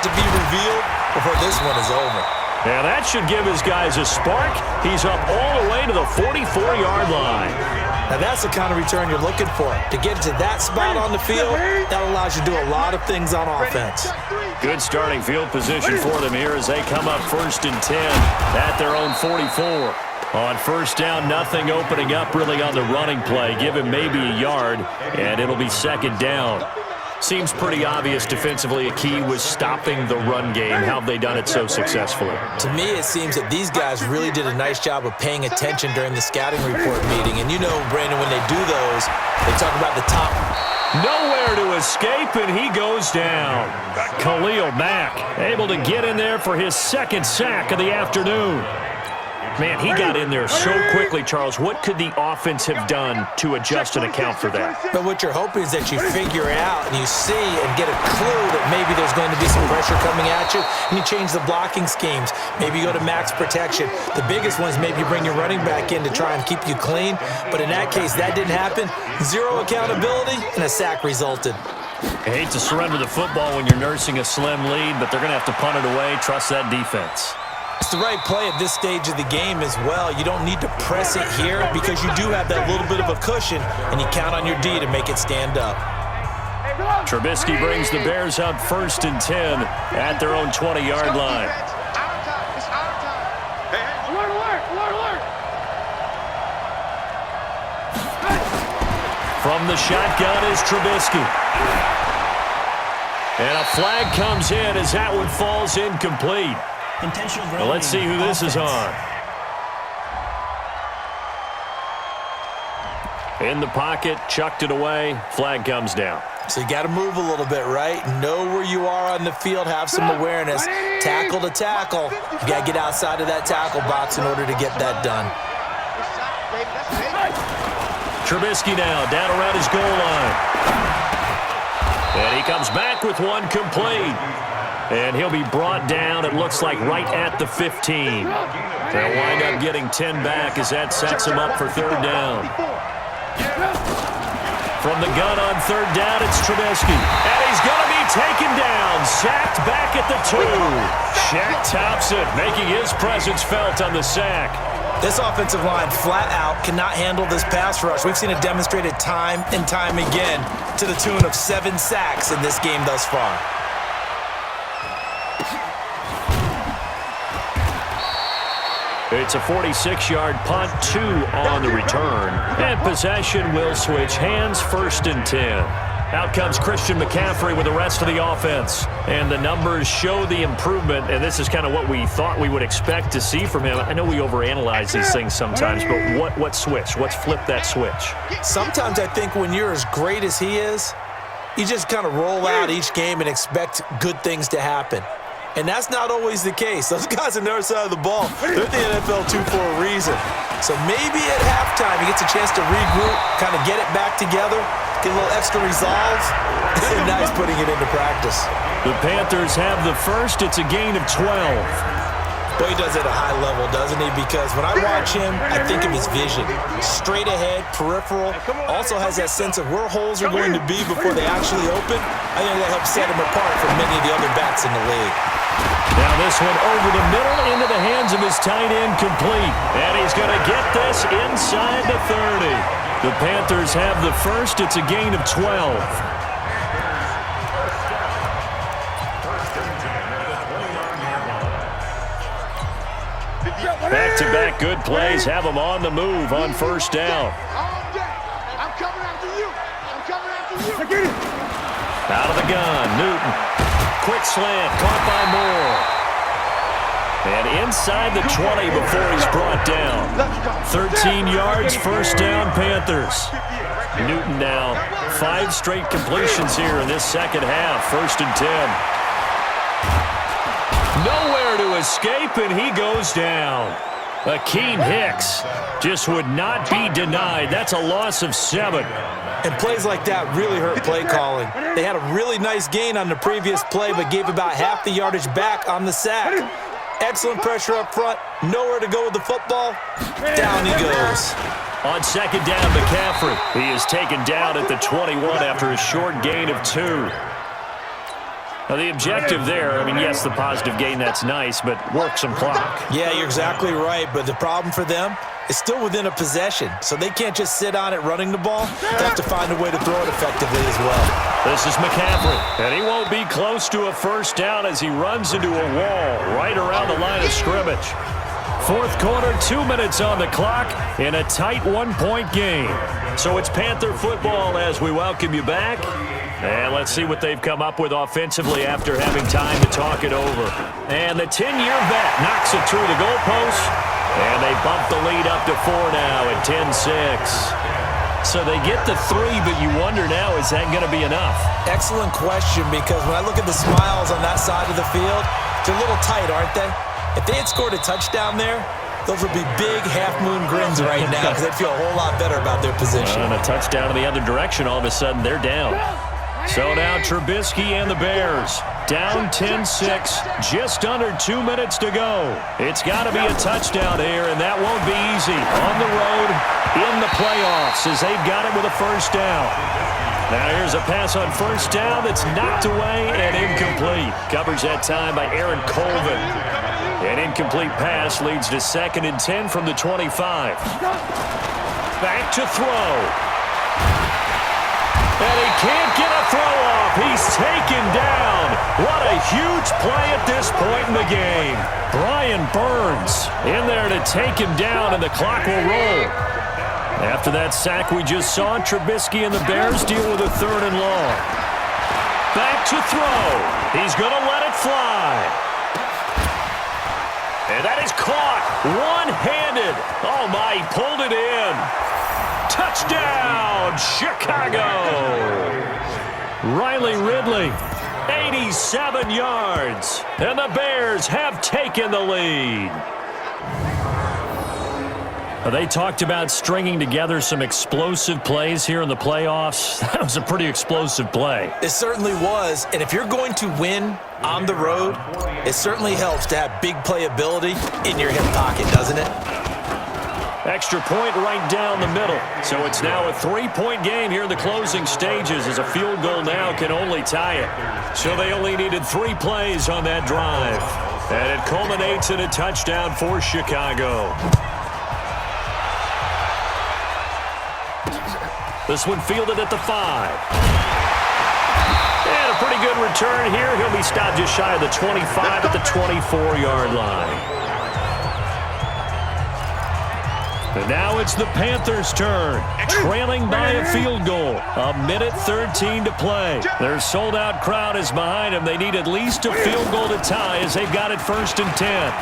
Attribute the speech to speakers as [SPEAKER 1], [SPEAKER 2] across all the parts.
[SPEAKER 1] to be revealed before this one is over.
[SPEAKER 2] Yeah, that should give his guys a spark. He's up all the way to the 44-yard line.
[SPEAKER 1] Now that's the kind of return you're looking for. To get to that spot on the field, that allows you to do a lot of things on offense.
[SPEAKER 2] Good starting field position for them here as they come up 1st and 10 at their own 44. On 1st down, nothing opening up really on the running play. Give him maybe a yard, and it'll be 2nd down. Seems pretty obvious defensively a key was stopping the run game. How have they done it so successfully?
[SPEAKER 1] To me, it seems that these guys really did a nice job of paying attention during the scouting report meeting. And you know, Brandon, when they do those, they talk about the top.
[SPEAKER 2] Nowhere to escape, and he goes down. Khalil Mack able to get in there for his 2nd sack of the afternoon. Man, he got in there so quickly, Charles. What could the offense have done to adjust and account for that?
[SPEAKER 1] But what you're hoping is that you figure it out and you see and get a clue that maybe there's going to be some pressure coming at you, and you change the blocking schemes. Maybe you go to max protection. The biggest one is maybe you bring your running back in to try and keep you clean. But in that case, that didn't happen. Zero accountability, and a sack resulted.
[SPEAKER 2] I hate to surrender the football when you're nursing a slim lead, but they're going to have to punt it away. Trust that defense.
[SPEAKER 1] It's the right play at this stage of the game as well. You don't need to press it here because you do have that little bit of a cushion, and you count on your D to make it stand up.
[SPEAKER 2] Trubisky brings the Bears up 1st and 10 at their own 20-yard line. From the shotgun is Trubisky. And a flag comes in as that one falls incomplete. Well, let's see who this is on. In the pocket, chucked it away, flag comes down.
[SPEAKER 1] So you got to move a little bit, right? Know where you are on the field, have some awareness. Tackle to tackle. You got to get outside of that tackle box in order to get that done.
[SPEAKER 2] Trubisky now down around his goal line. And he comes back with one complete. And he'll be brought down, it looks like, right at the 15. They'll wind up getting 10 back as that sets him up for 3rd down. From the gun on 3rd down, it's Trubisky. And he's going to be taken down, sacked back at the 2. Shaq Thompson making his presence felt on the sack.
[SPEAKER 1] This offensive line flat out cannot handle this pass rush. We've seen it demonstrated time and time again to the tune of 7 sacks in this game thus far.
[SPEAKER 2] It's a 46-yard punt, 2 on the return. And possession will switch hands, 1st and 10. Out comes Christian McCaffrey with the rest of the offense. And the numbers show the improvement, and this is kind of what we thought we would expect to see from him. I know we overanalyze these things sometimes, but what switch? What's flipped that switch?
[SPEAKER 1] Sometimes I think when you're as great as he is, you just kind of roll out each game and expect good things to happen. And that's not always the case. Those guys on the other side of the ball, they're in the NFL too for a reason. So maybe at halftime he gets a chance to regroup, kind of get it back together, get a little extra resolve, and now he's putting it into practice.
[SPEAKER 2] The Panthers have the first. It's a gain of 12.
[SPEAKER 1] But he does it at a high level, doesn't he? Because when I watch him, I think of his vision. Straight ahead, peripheral, also has that sense of where holes are going to be before they actually open. I think that helps set him apart from many of the other backs in the league.
[SPEAKER 2] Now this one over the middle into the hands of his tight end, complete. And he's going to get this inside the 30. The Panthers have the first. It's a gain of 12. Back-to-back good plays have them on the move on 1st down.
[SPEAKER 3] I'm coming after you. I'm coming after you.
[SPEAKER 2] Out of the gun, Newton. Quick slant, caught by Moore. And inside the 20 before he's brought down. 13 yards, 1st down, Panthers. Newton now 5 straight completions here in this 2nd half, 1st and 10. Nowhere to escape, and he goes down. Akeem Hicks just would not be denied. That's a loss of 7.
[SPEAKER 1] And plays like that really hurt play calling. They had a really nice gain on the previous play, but gave about half the yardage back on the sack. Excellent pressure up front. Nowhere to go with the football. Down he goes.
[SPEAKER 2] On 2nd down, McCaffrey. He is taken down at the 21 after a short gain of 2. Now, the objective there, I mean, yes, the positive gain, that's nice, but work some clock.
[SPEAKER 1] Yeah, you're exactly right, but the problem for them is still within a possession, so they can't just sit on it running the ball. They have to find a way to throw it effectively as well.
[SPEAKER 2] This is McCaffrey, and he won't be close to a first down as he runs into a wall right around the line of scrimmage. Fourth quarter, 2 minutes on the clock in a tight one-point game. So it's Panther football as we welcome you back. And let's see what they've come up with offensively after having time to talk it over. And the 10-year vet knocks it through the goalpost. And they bump the lead up to 4 now at 10-6. So they get the 3, but you wonder now, is that going to be enough?
[SPEAKER 1] Excellent question, because when I look at the smiles on that side of the field, they're a little tight, aren't they? If they had scored a touchdown there, those would be big half-moon grins right now because they'd feel a whole lot better about their position.
[SPEAKER 2] And a touchdown in the other direction, all of a sudden they're down. So now Trubisky and the Bears down 10-6, just under 2 minutes to go. It's got to be a touchdown here, and that won't be easy. On the road, in the playoffs, as they've got it with a first down. Now here's a pass on first down that's knocked away and incomplete. Coverage that time by Aaron Colvin. An incomplete pass leads to 2nd and 10 from the 25. Back to throw. And he can't get a throw off. He's taken down. What a huge play at this point in the game. Brian Burns in there to take him down, and the clock will roll. After that sack we just saw, Trubisky and the Bears deal with a 3rd and long. Back to throw. He's going to let it fly. And that is caught one-handed. Oh, my, he pulled it in. Touchdown, Chicago. Riley Ridley, 87 yards. And the Bears have taken the lead. They talked about stringing together some explosive plays here in the playoffs. That was a pretty explosive play.
[SPEAKER 1] It certainly was, and if you're going to win on the road, it certainly helps to have big playability in your hip pocket, doesn't it?
[SPEAKER 2] Extra point right down the middle. So it's now a 3-point game here in the closing stages, as a field goal now can only tie it. So they only needed 3 plays on that drive. And it culminates in a touchdown for Chicago. This one fielded at the 5. And a pretty good return here. He'll be stopped just shy of the 25 at the 24-yard line. And now it's the Panthers' turn, trailing by a field goal. 1:13 to play. Their sold-out crowd is behind them. They need at least a field goal to tie as they've got it 1st and 10.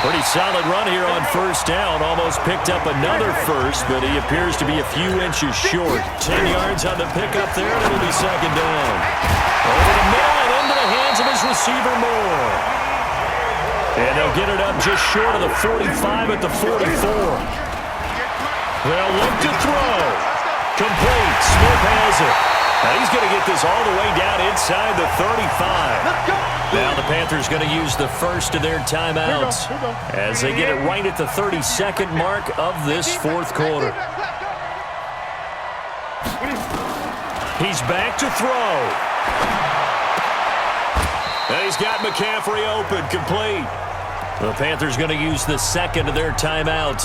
[SPEAKER 2] Pretty solid run here on first down. Almost picked up another first, but he appears to be a few inches short. 10 yards on the pickup there, and it'll be 2nd down. Over the middle and into the hands of his receiver Moore. And they'll get it up just short of the 45 at the 44. They'll look to throw. Complete. Smith has it. Now he's going to get this all the way down inside the 35. Now the Panthers going to use the first of their timeouts as they get it right at the 32nd mark of this 4th quarter. He's back to throw. And he's got McCaffrey open, complete. The Panthers going to use the 2nd of their timeouts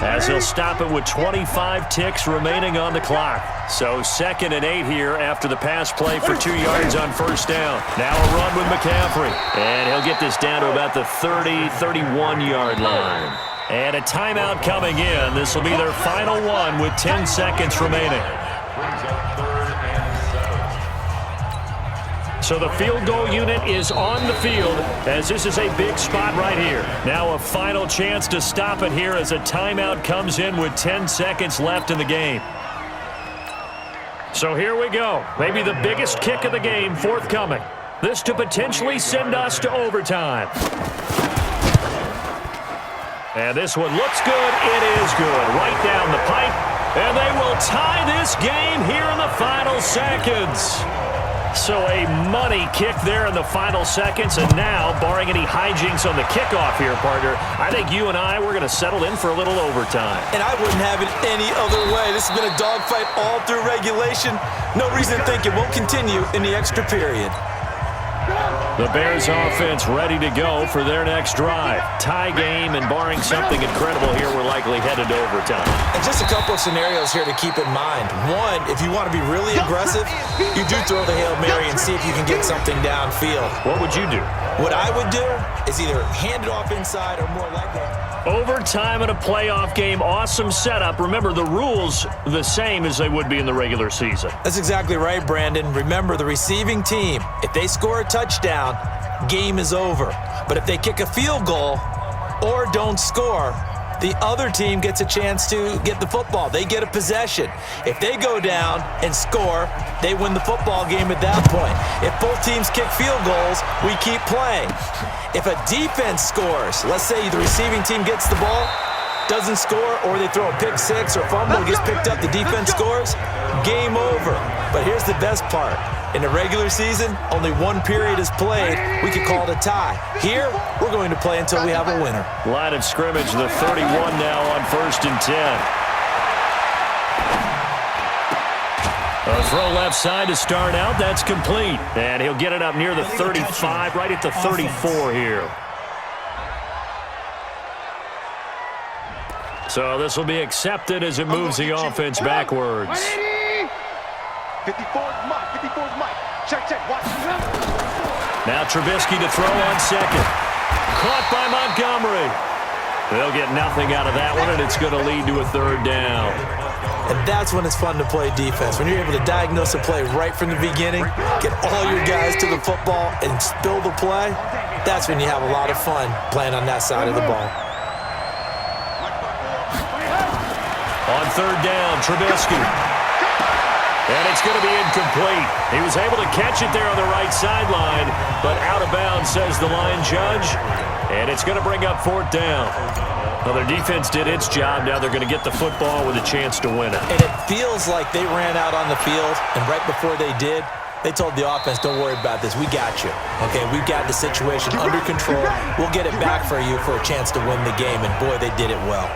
[SPEAKER 2] as he'll stop it with 25 ticks remaining on the clock. So 2nd and 8 here after the pass play for 2 yards on first down. Now a run with McCaffrey. And he'll get this down to about the 30, 31-yard line. And a timeout coming in. This will be their final one with 10 seconds remaining. So the field goal unit is on the field as this is a big spot right here. Now a final chance to stop it here as a timeout comes in with 10 seconds left in the game. So here we go. Maybe the biggest kick of the game forthcoming. This to potentially send us to overtime. And this one looks good. It is good. Right down the pipe. And they will tie this game here in the final seconds. So a money kick there in the final seconds, and now, barring any hijinks on the kickoff here, partner, I think you and I, we're going to settle in for a little overtime.
[SPEAKER 1] And I wouldn't have it any other way. This has been a dogfight all through regulation. No reason to think it won't continue in the extra period.
[SPEAKER 2] The Bears offense ready to go for their next drive. Tie game, and barring something incredible here, we're likely headed to overtime.
[SPEAKER 1] And just a couple of scenarios here to keep in mind. One, if you want to be really aggressive, you do throw the Hail Mary and see if you can get something downfield.
[SPEAKER 2] What would you do?
[SPEAKER 1] What I would do is either hand it off inside or more likely.
[SPEAKER 2] Overtime in a playoff game, awesome setup. Remember, the rules the same as they would be in the regular season.
[SPEAKER 1] That's exactly right, Brandon. Remember, the receiving team, if they score a touchdown, game is over. But if they kick a field goal or don't score, the other team gets a chance to get the football. They get a possession. If they go down and score, they win the football game at that point. If both teams kick field goals, we keep playing. If a defense scores, let's say the receiving team gets the ball, doesn't score, or they throw a pick six or fumble, gets picked up, the defense scores, game over. But here's the best part. In the regular season, only one period is played. We could call it a tie. Here, we're going to play until we have a winner.
[SPEAKER 2] Line of scrimmage, the 31 now on 1st and 10. A throw left side to start out. That's complete. And he'll get it up near the 35, right at the 34 here. So this will be accepted as it moves the offense backwards.
[SPEAKER 3] 54's Mike. 54's Mike. Check. Watch.
[SPEAKER 2] Now Trubisky to throw on second. Caught by Montgomery. They'll get nothing out of that one, and it's going to lead to a 3rd down.
[SPEAKER 1] And that's when it's fun to play defense. When you're able to diagnose a play right from the beginning, get all your guys to the football, and spill the play, that's when you have a lot of fun playing on that side of the ball.
[SPEAKER 2] On 3rd down, Trubisky. And it's going to be incomplete. He was able to catch it there on the right sideline, but out of bounds, says the line judge. And it's going to bring up 4th down. Well, their defense did its job. Now they're going to get the football with a chance to win it.
[SPEAKER 1] And it feels like they ran out on the field, and right before they did, they told the offense, don't worry about this. We got you. Okay, we've got the situation under control. We'll get it back for you for a chance to win the game. And, boy, they did it well.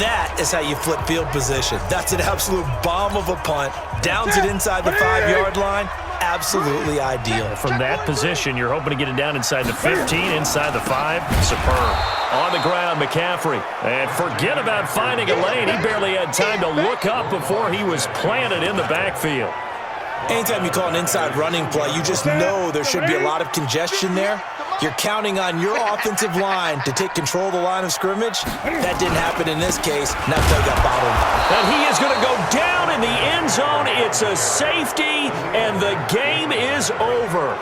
[SPEAKER 1] That is how you flip field position. That's an absolute bomb of a punt. Downs it inside the 5-yard line. Absolutely ideal.
[SPEAKER 2] From that position, you're hoping to get it down inside the 15, inside the 5. Superb. On the ground, McCaffrey. And forget about finding a lane. He barely had time to look up before he was planted in the backfield.
[SPEAKER 1] Anytime you call an inside running play, you just know there should be a lot of congestion there. You're counting on your offensive line to take control of the line of scrimmage. That didn't happen in this case. Now they got bottled.
[SPEAKER 2] And he is going to go down in the end zone. It's a safety, and the game is over.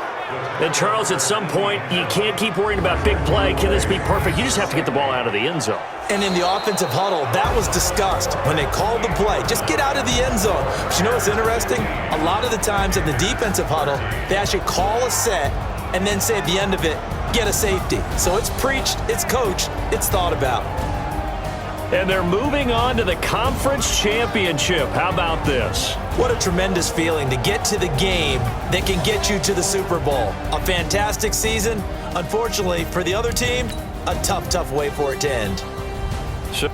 [SPEAKER 2] And, Charles, at some point, you can't keep worrying about big play. Can this be perfect? You just have to get the ball out of the end zone.
[SPEAKER 1] And in the offensive huddle, that was discussed when they called the play. Just get out of the end zone. But you know what's interesting? A lot of the times in the defensive huddle, they actually call a set and then say at the end of it, get a safety. So it's preached, it's coached, it's thought about.
[SPEAKER 2] And they're moving on to the conference championship. How about this?
[SPEAKER 1] What a tremendous feeling to get to the game that can get you to the Super Bowl. A fantastic season. Unfortunately, for the other team, a tough way for it to end.
[SPEAKER 2] Sure.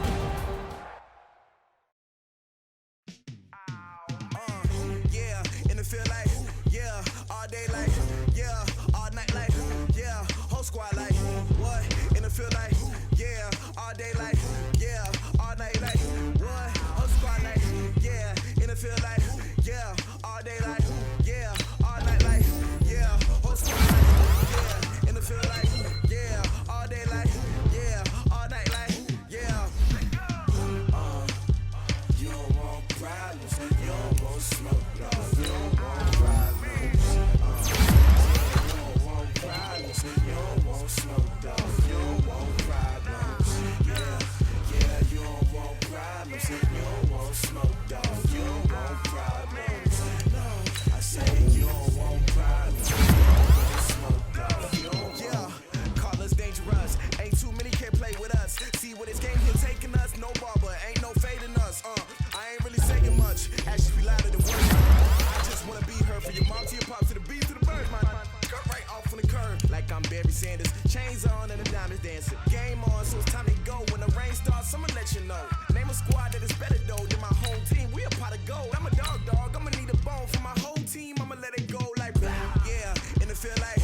[SPEAKER 4] Chains on and the diamonds dancing. Game on, so it's time to go. When the rain starts, I'ma let you know. Name a squad that is better though than my home team. We a pot of gold. I'm a dog. I'ma need a bone for my whole team. I'ma let it go like blah. Yeah, and it feel like